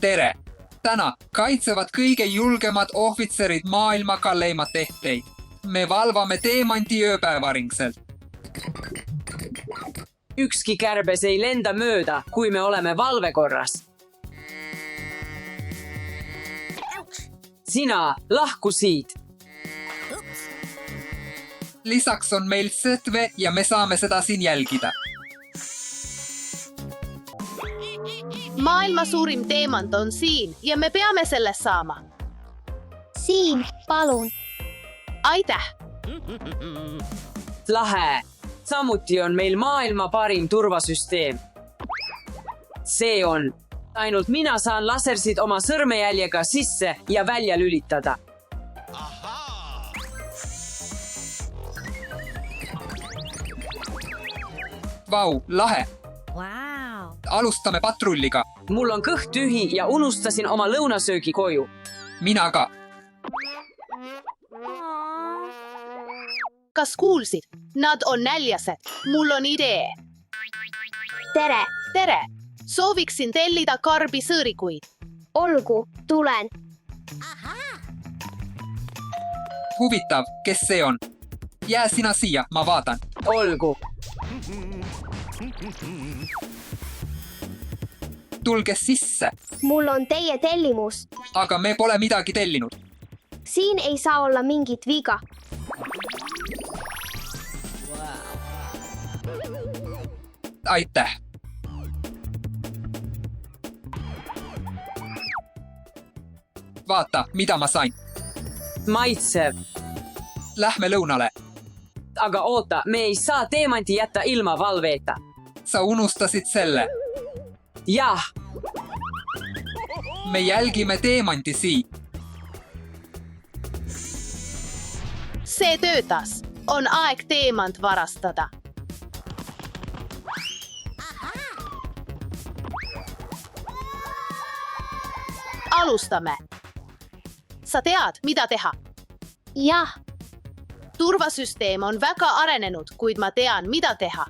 Tere! Täna kaitsevad kõige julgemad ohvitserid maailma kalleimat ehteid. Me valvame teemanti ööpäevaringselt. Ükski kärbes ei lenda mööda, kui me oleme valvekorras. Sina, lahku siit! Lisaks on meil ZV ja me saame seda siin jälgida. Maailma suurim teemant on siin ja me peame sellest saama. Siin, palun. Aitäh! Lahe! Samuti on meil maailma parim turvasüsteem. See on. Ainult mina saan lasersid oma sõrmejäljega sisse ja välja lülitada. Vau, lahe! Wow. Alustame patrulliga. Mul on kõht tühi ja unustasin oma lõunasöögi koju. Mina ka. Kas kuulsid? Nad on näljased. Mul on idee. Tere. Tere! Sooviksin tellida karbi sõõrikuid. Olgu, tulen. Huvitav, kes see on? Jää sina siia, ma vaatan. Olgu. Tulge sisse. Mul on teie tellimus. Aga me pole midagi tellinud. Siin ei saa olla mingit viga. Aitäh. Vaata, mida ma sain. Maitsev. Lähme lõunale. Aga oota, me ei saa teemanti jätta ilma valveeta. Sa unustasid selle. Jah, Me jälgime teemanti siin. See töötas. On aeg teemant varastada. Alustame. Sa tead, mida teha? Jah, Turvasüsteem on väga arenenud, kuid ma tean, mida teha.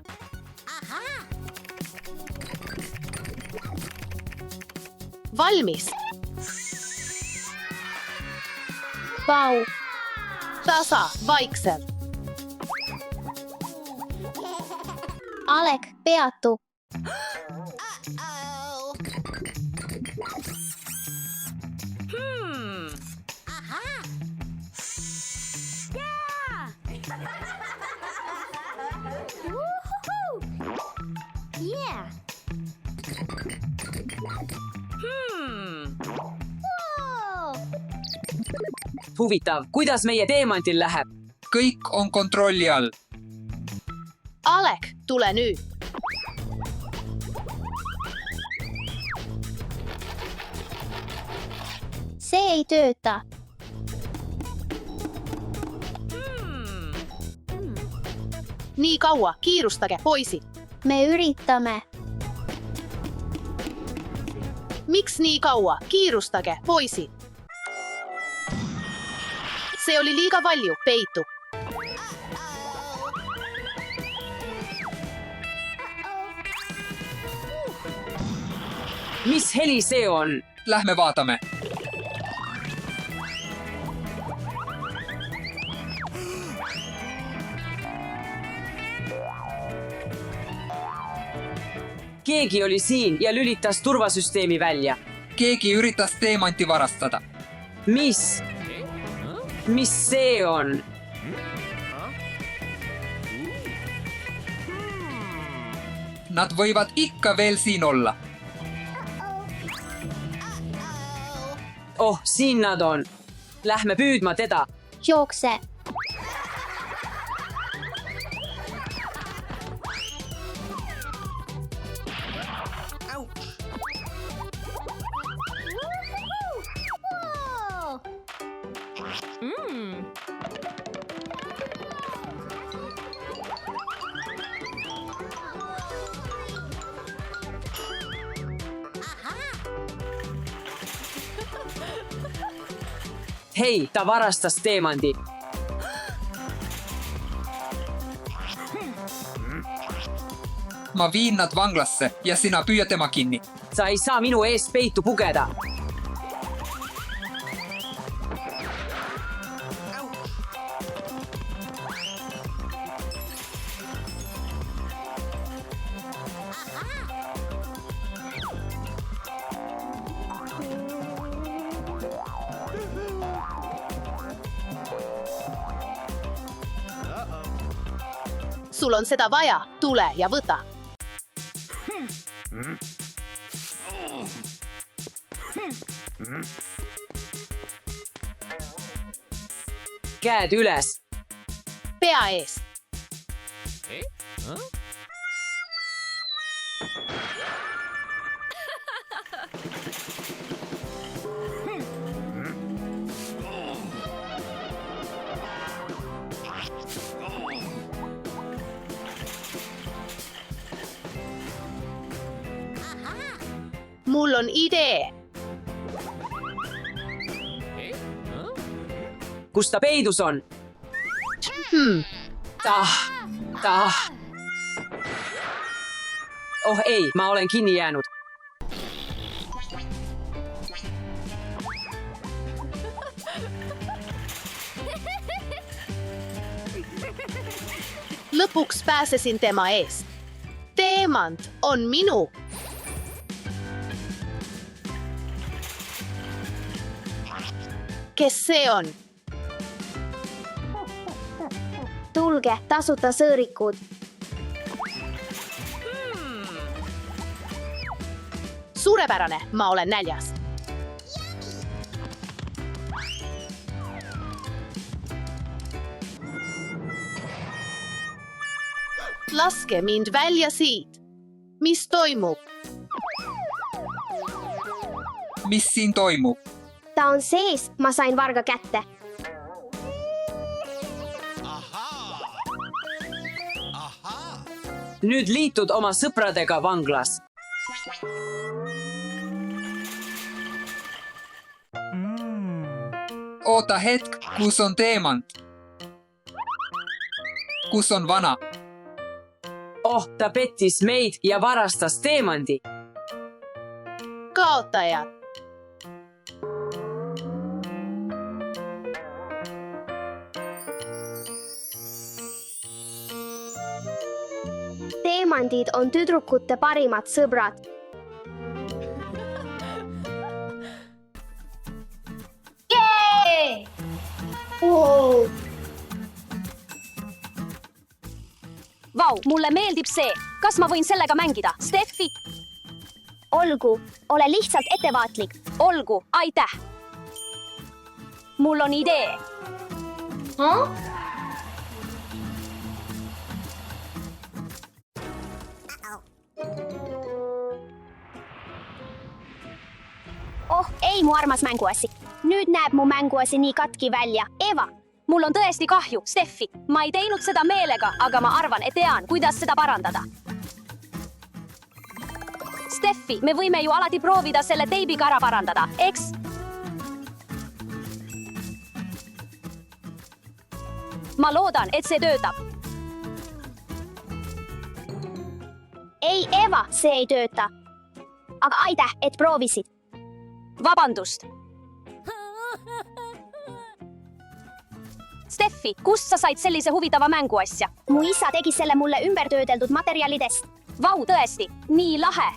Valmis. vau. Tasa, vaikselt. Alek, peatu. Yeah. huvitav, kuidas meie teemantil läheb? Kõik on kontrolli all. Alek, tule nüüd. See ei tööta. Nii kaua, kiirustage, poisid. Me üritame. Miks nii kaua? Kiirustage, poisid. See oli liiga palju, peitu. Mis heli see on? Lähme vaatame. Keegi oli siin ja lülitas turvasüsteemi välja. Keegi üritas teemanti varastada. Mis? Mis see on? Nad võivad ikka veel siin olla. Oh, siin nad on. Lähme püüdma teda. Jookse. Hei, ta varastas teemandi. Ma viin nad vanglasse ja sina püüa tema kinni. Sa ei saa minu eest peitu pugeda. Sul on seda vaja, tule ja võta. Käed üles. Pea ees. Mul on idee. Kus ta peidus on? Oh ei, ma olen kinni jäänud. Lõpuks pääsesin tema eest. Teemant on minu. Kes see on? Tulge, tasuta sõõrikud. Suurepärane, ma olen näljas. Laske mind välja siit. Mis toimub? Mis siin toimub? Ta on sees, ma sain varga kätte. Nüüd liitud oma sõpradega vanglas. Oota hetk, kus on teemant? Kus on vana? Oh, ta pettis meid ja varastas teemandi. Kaotaja. Teemandid on tüdrukute parimad sõbrad. Wow. Vau, mulle meeldib see. Kas ma võin sellega mängida? Steffi? Olgu, ole lihtsalt ettevaatlik. Olgu, aitäh. Mul on idee. Oh, ei mu armas mänguasi. Nüüd näeb mu mänguasi nii katki välja. Eva, Mul on tõesti kahju, Steffi. Ma ei teinud seda meelega, aga ma arvan, et tean, kuidas seda parandada. Steffi, me võime ju alati proovida selle teibiga ära parandada, eks? Ma loodan, et see töötab. ei Eva, see ei tööta. Aga aitäh, et proovisid. Vabandust. Steffi, kust sa said sellise huvitava mänguasja? Mu isa tegi selle mulle ümbertöödeldud materjalidest. Vau, tõesti, nii lahe.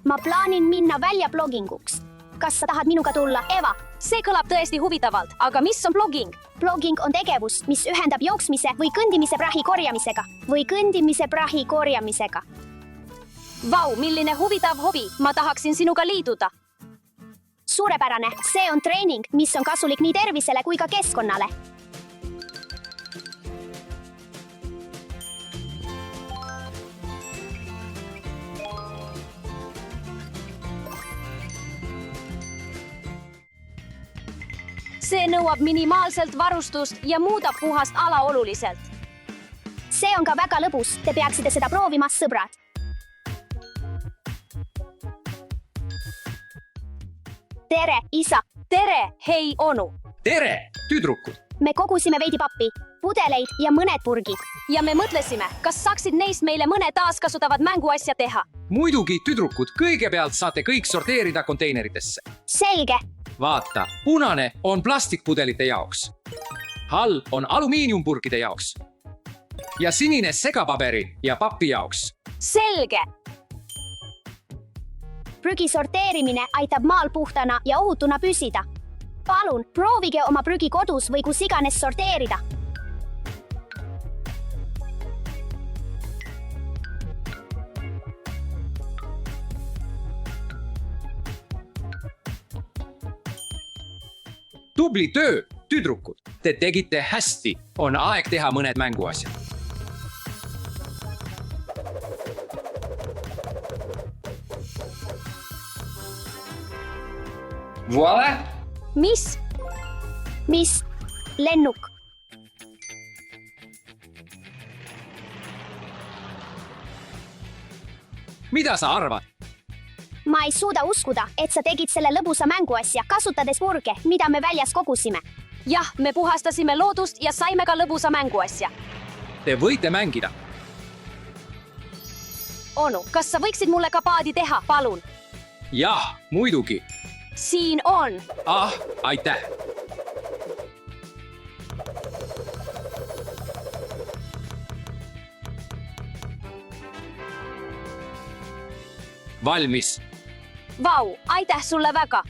Ma plaanin minna välja bloginguks. Kas sa tahad minuga tulla, Eva? See kõlab tõesti huvitavalt, aga mis on blogging? Blogging on tegevus, mis ühendab jooksmise või kõndimise prahi korjamisega. Vau, milline huvitav hobi, ma tahaksin sinuga liituda. Suurepärane, see on treening, mis on kasulik nii tervisele kui ka keskkonnale. See nõuab minimaalselt varustust ja muudab puhast ala oluliselt. See on ka väga lõbus, te peaksite seda proovima, sõbrad. Tere, isa. Tere, hei onu. Tere, tüdrukud! Me kogusime veidi pappi. pudeleid ja mõned purgid. ja me mõtlesime, kas saaksid neist meile mõne taaskasutavad mänguasja teha. Muidugi, tüdrukud, kõigepealt saate kõik sorteerida konteineritesse. Selge. Vaata, punane on plastikpudelite jaoks. All on alumiiniumpurkide jaoks. Ja sinine segapaberi ja papi jaoks. Selge. Prügi sorteerimine aitab maal puhtana ja ohutuna püsida. Palun, proovige oma prügi kodus või kus iganes sorteerida. Tubli töö, tüdrukud. Te tegite hästi. On aeg teha mõned mänguasjad. Voilà! Mis? Lennuk. Mida sa arvad? Ma ei suuda uskuda, et sa tegid selle lõbusa mänguasja, kasutades purge, mida me väljas kogusime. jah, me puhastasime loodust ja saime ka lõbusa mänguasja. Te võite mängida. Onu, kas sa võiksid mulle ka paadi teha, palun? Jah, muidugi. Siin on. Aitäh. Valmis. Vau, aitäh sulle väga.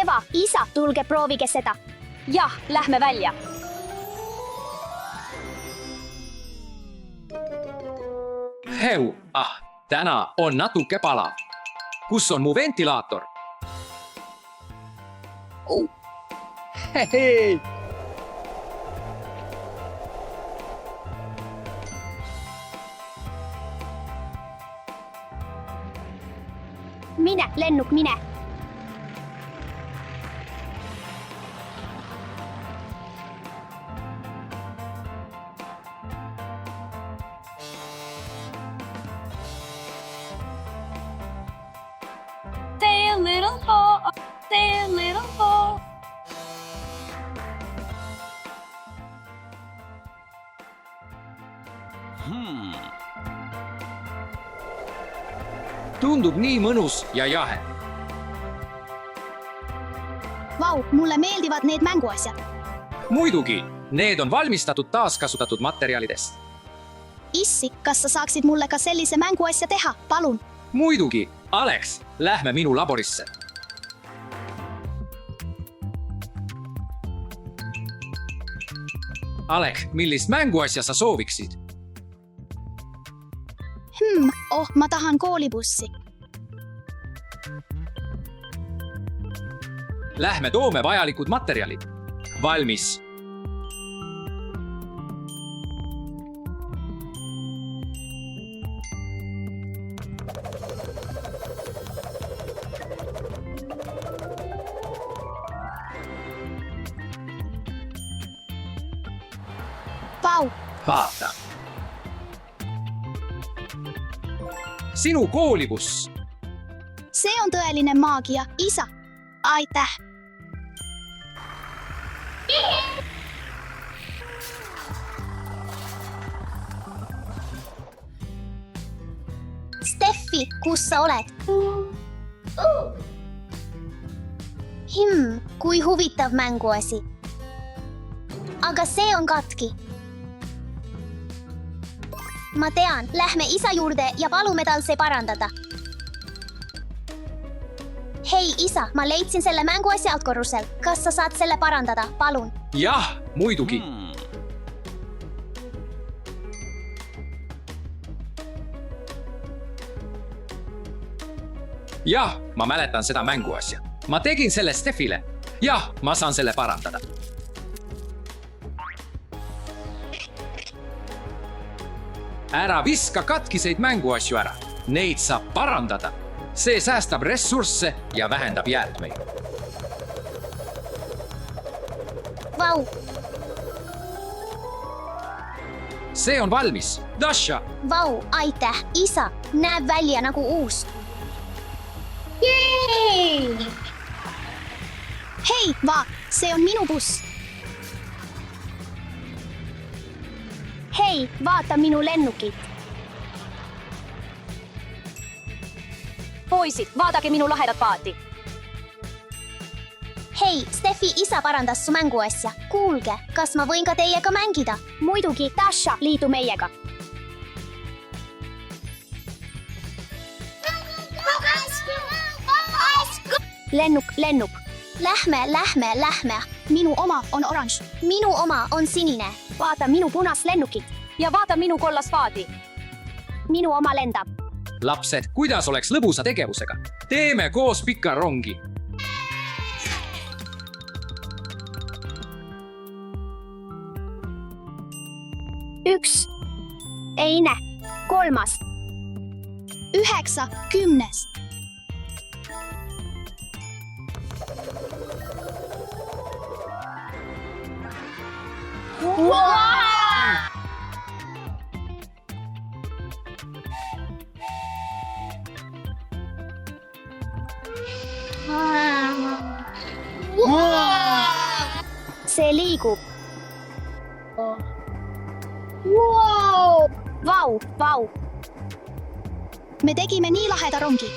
Eva, isa, tulge proovige seda. jah, lähme välja. Heu, täna on natuke palav. Kus on mu ventilaator? Hei! Mine, lennuk, mine. Stay a little more, stay a little more. Tundub nii mõnus ja jahe. Vau, mulle meeldivad need mänguasjad. Muidugi, need on valmistatud taaskasutatud materjalidest. Issi, kas sa saaksid mulle ka sellise mänguasja teha, palun? Muidugi, Alex, lähme minu laborisse. Alek, millist mänguasja sa sooviksid? Ma tahan koolibussi. Lähme toome vajalikud materjalid. Valmis. Vau, Vaata. Sinu koolibuss. see on tõeline maagia, isa. Aitäh. Steffi, kus sa oled? Kui huvitav mänguasi. Aga see on katki. Ma tean, lähme isa juurde ja palume tal see parandada. Hei isa, ma leidsin selle mänguasja altkorrusel. Kas sa saad selle parandada, palun? Jah, muidugi. Jah, ma mäletan seda mänguasja. Ma tegin selle Steffile. Jah, ma saan selle parandada. Ära viska katkiseid mänguasju ära. Neid saab parandada. See säästab ressursse ja vähendab jäätmeid. Vau, See on valmis. Dasha, vau, aitäh, isa. Näeb välja nagu uus. hei, see on minu buss. Hei, vaata minu lennukit. Poisid, vaadake minu lahedat paati. Hei, Steffi isa parandas su mänguasja. Kuulge, kas ma võin ka teiega mängida? Muidugi, Tasha, liitu meiega. Lennuk. Lähme. Minu oma on oranž. Minu oma on sinine. Vaata minu punast lennukit. Ja vaata minu kollast paati. Minu oma lendab. Lapsed, kuidas oleks lõbusa tegevusega? Teeme koos pika rongi. Üks, teine, kolmas, 9, 10. See liigub. Vau. Me tegime nii laheda rongi.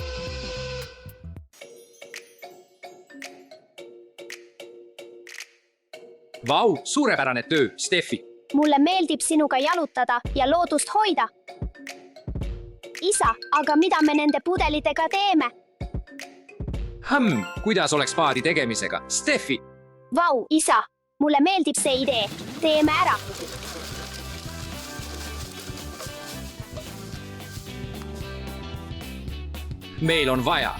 Vau, suurepärane töö, Steffi. Mulle meeldib sinuga jalutada ja loodust hoida. Isa, aga mida me nende pudelitega teeme? Kuidas oleks paadi tegemisega, Steffi? Vau, isa, mulle meeldib see idee. Teeme ära. Meil on vaja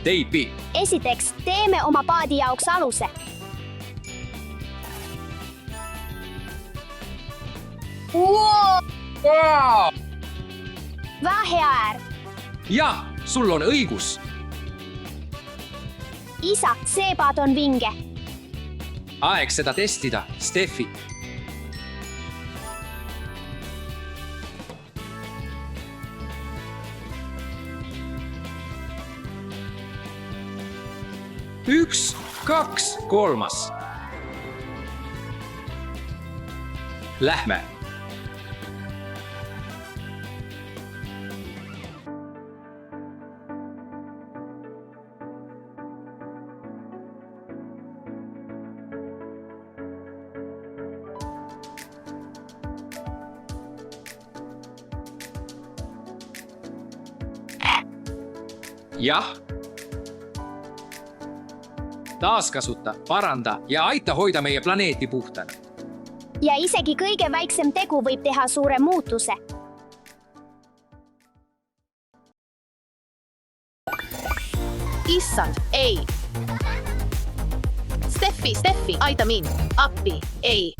teipi. Esiteks, teeme oma paadi jaoks aluse. Vähe äär. Jah, sul on õigus. Isa, see paad on vinge. Aeg seda testida, Steffi. Üks, kaks, kolmas. Lähme. Jah. Taaskasuta, paranda ja aita hoida meie planeeti puhtana. Ja isegi kõige väiksem tegu võib teha suure muutuse. Issand, ei. Steffi, aita mind. Appi, ei.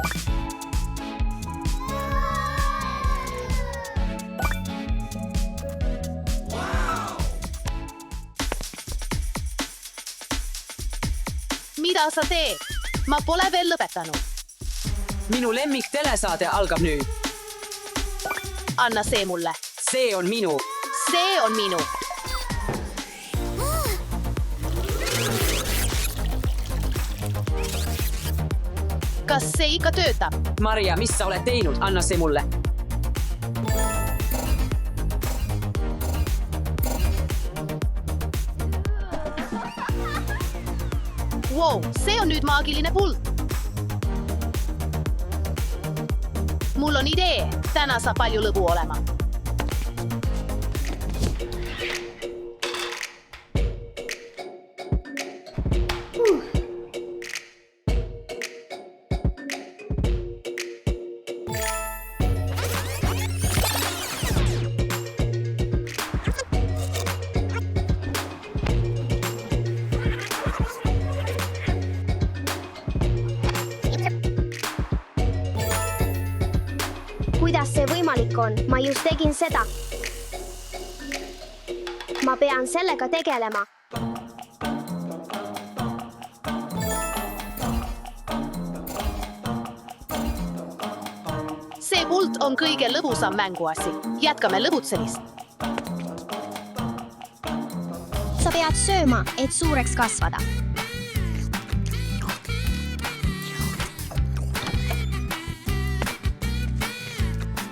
Mida sa teed? Ma pole veel lõpetanud. Minu lemmik telesaade algab nüüd. Anna see mulle. See on minu. See on minu. Kas see ikka töötab? Maria, mis sa oled teinud? Anna see mulle. Wow, see on nüüd maagiline pult. Mul on idee. Täna saab palju lõbu olema. Kuidas see võimalik on? Ma just tegin seda. Ma pean sellega tegelema. See pult on kõige lõbusam mänguasi. Jätkame lõbutsemist. Sa pead sööma, et suureks kasvada.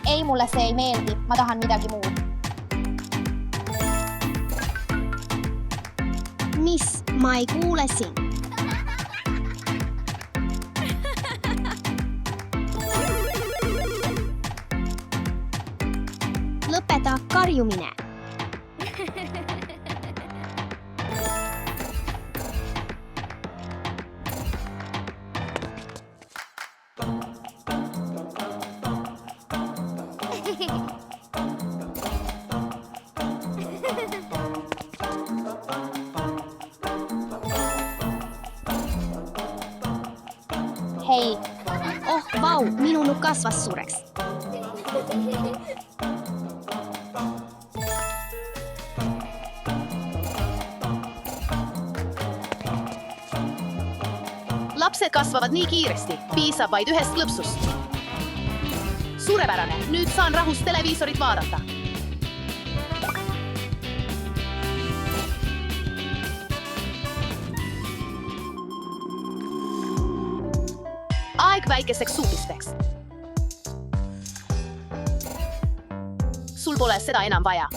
Ei, mulle see ei meeldi. Ma tahan midagi muud. Mis? Ma ei kuule sind. Lõpeta karjumine. Hei. Oh, vau, minun kasvas suureks. Lapsed kasvavad nii kiiresti, piisab vaid ühest klõpsust. Suurepärane, nüüd saan rahus televiisorit vaadata. Aeg väikeseks suupisteks. Sul pole seda enam vaja.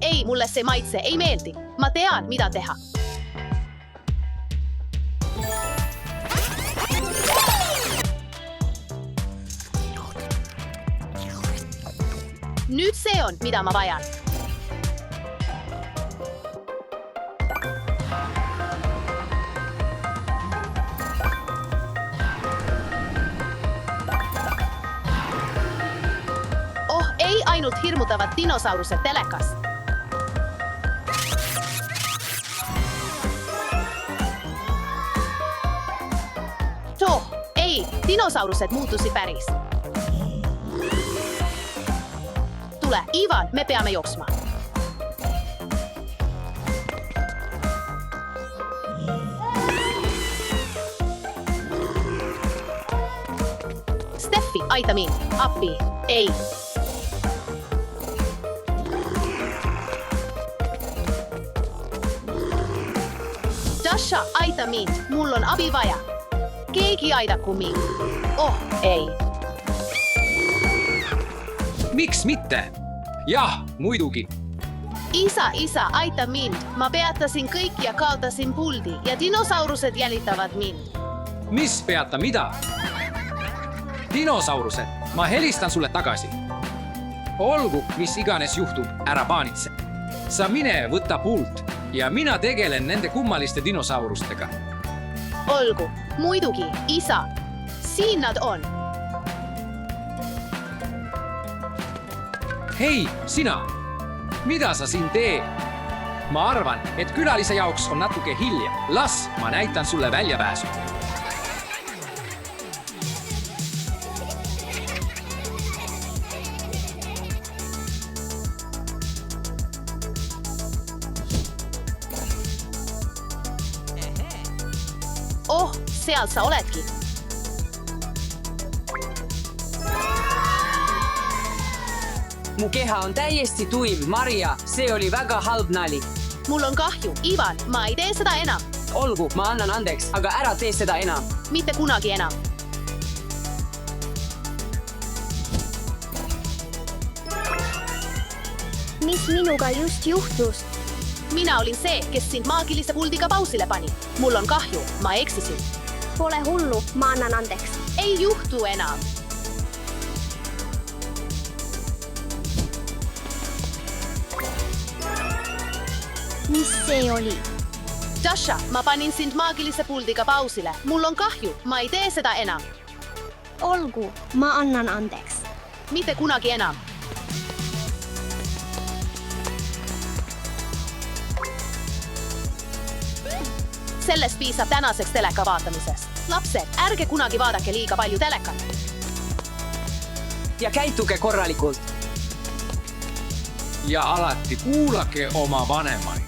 Ei, mulle see maitse ei meeldi. Ma tean, mida teha. Nüüd see on, mida ma vajan. Oh, ei ainult hirmutavad dinosaurused telekas. Ei, dinosaurused muutusid päris. Tule, Ivan, me peame jooksma. Steffi, aita mind. Appi. Ei. Dasha, aita mind. Mul on abi vaja. Keegi aidaku mind. Oh, ei. Miks mitte? Jah, muidugi. Isa, aita mind. Ma peatasin kõik ja kaotasin puldi ja dinosaurused jälitavad mind. Mis peata mida? Dinosaurused, ma helistan sulle tagasi. Olgu, mis iganes juhtub, ära paanitse. Sa mine, võta pult ja mina tegelen nende kummaliste dinosaurustega. Olgu, muidugi, isa. Siin nad on. Hei, sina! Mida sa siin teed? Ma arvan, et külalise jaoks on natuke hilja. Las ma näitan sulle väljapääsu. Oh, seal sa oledki. Mu keha on täiesti tuim, Maria, see oli väga halb nali. Mul on kahju, Ivan, ma ei tee seda enam. Olgu, ma annan andeks, aga ära tee seda enam. Mitte kunagi enam. Mis minuga just juhtus? Mina olin see, kes sind maagilise puldiga pausile pani. Mul on kahju, ma eksisin. Pole hullu, ma annan andeks. Ei juhtu enam. Mis see oli? Dasha, ma panin sind maagilise puldiga pausile. Mul on kahju, ma ei tee seda enam. Olgu, ma annan andeks. Mitte kunagi enam. Sellest piisab tänaseks teleka vaatamisest. Lapsed, ärge kunagi vaadake liiga palju telekat. Ja käituge korralikult. Ja alati kuulake oma vanemaid.